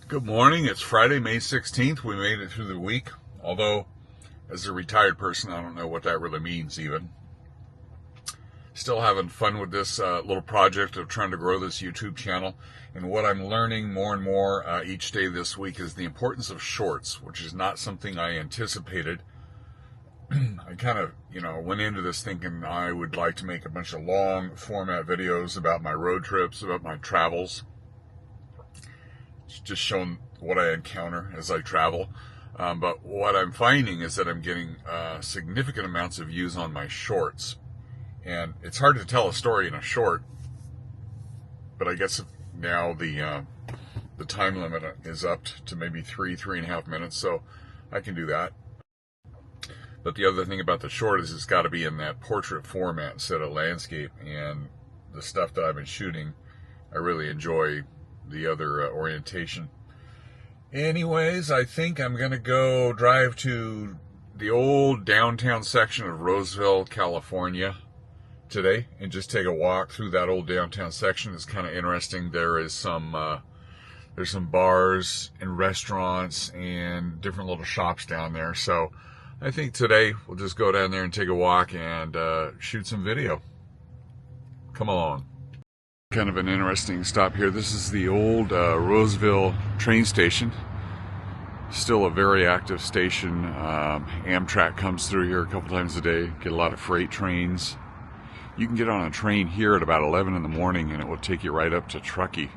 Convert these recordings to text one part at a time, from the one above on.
Good morning. It's Friday, May 16th. We made it through the week. Although, as a retired person, I don't know what that really means even. Still having fun with this little project of trying to grow this YouTube channel. And what I'm learning more and more each day this week is the importance of shorts, which is not something I anticipated. I kind of, went into this thinking I would like to make a bunch of long format videos about my road trips, about my travels. Just showing what I encounter as I travel. But what I'm finding is that I'm getting significant amounts of views on my shorts. And it's hard to tell a story in a short, but I guess now the time limit is up to maybe 3.5 minutes, so I can do that. But the other thing about the short is it's got to be in that portrait format instead of landscape. And the stuff that I've been shooting, I really enjoy the other orientation. Anyways, I think I'm going to go drive to the old downtown section of Roseville, California today and just take a walk through that old downtown section. It's kind of interesting. There's some bars and restaurants and different little shops down there. So I think today we'll just go down there and take a walk and shoot some video. Come along. Kind of an interesting stop here. This is the old Roseville train station. Still a very active station. Amtrak comes through here a couple times a day. Get a lot of freight trains. You can get on a train here at about 11 in the morning and it will take you right up to Truckee.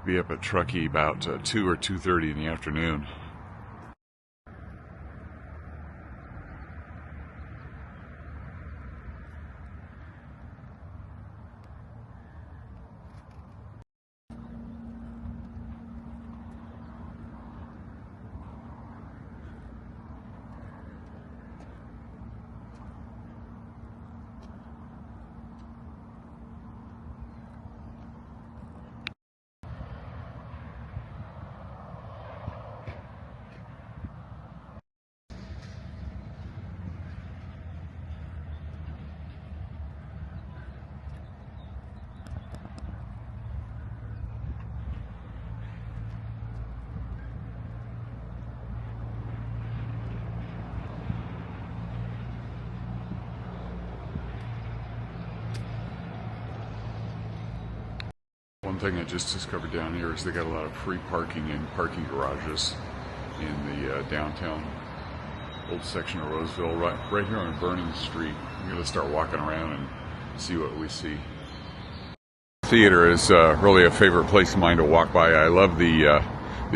Be up at Truckee about 2 or 2:30 in the afternoon. One thing I just discovered down here is they got a lot of free parking in parking garages in the downtown old section of Roseville, right here on Vernon Street. I'm going to start walking around and see what we see. Theater is really a favorite place of mine to walk by. I love the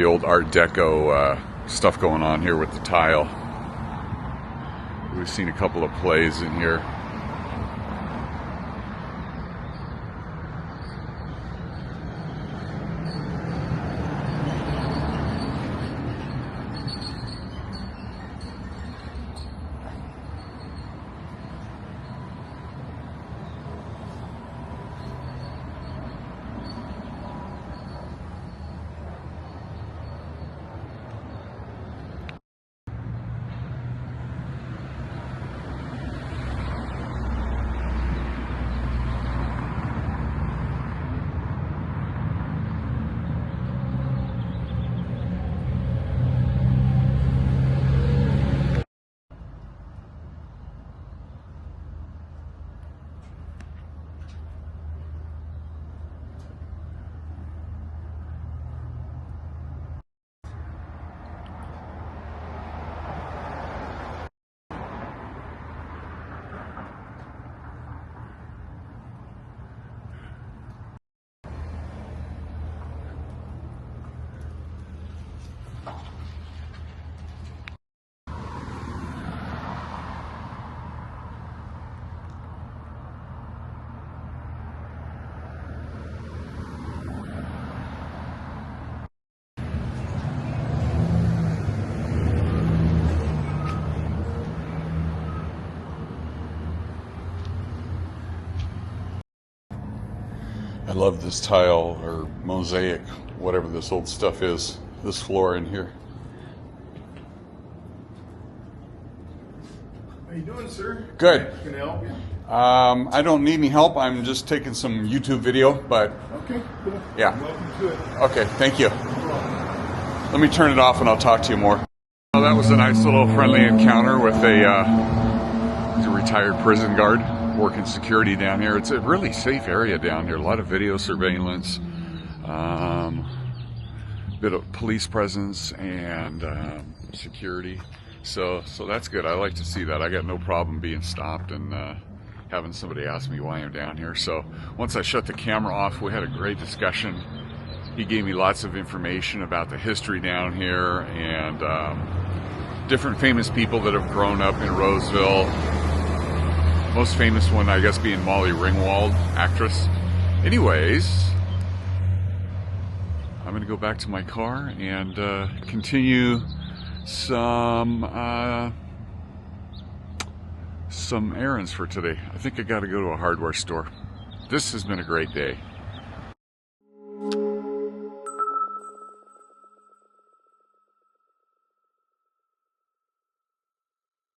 old Art Deco stuff going on here with the tile. We've seen a couple of plays in here. I love this tile or mosaic, whatever this old stuff is, this floor in here. How you doing, sir? Good. Can I help you? I don't need any help. I'm just taking some YouTube video, but Okay, cool. Yeah. Welcome to it. Okay, thank you. No problem. Let me turn it off and I'll talk to you more. Well, that was a nice little friendly encounter with a retired prison guard working security down here. It's a really safe area down here. A lot of video surveillance, bit of police presence and security. So that's good. I like to see that. I got no problem being stopped and having somebody ask me why I'm down here. So once I shut the camera off, we had a great discussion. He gave me lots of information about the history down here and different famous people that have grown up in Roseville. Most famous one, I guess, being Molly Ringwald, actress. Anyways, I'm going to go back to my car and continue some errands for today. I think I got to go to a hardware store. This has been a great day.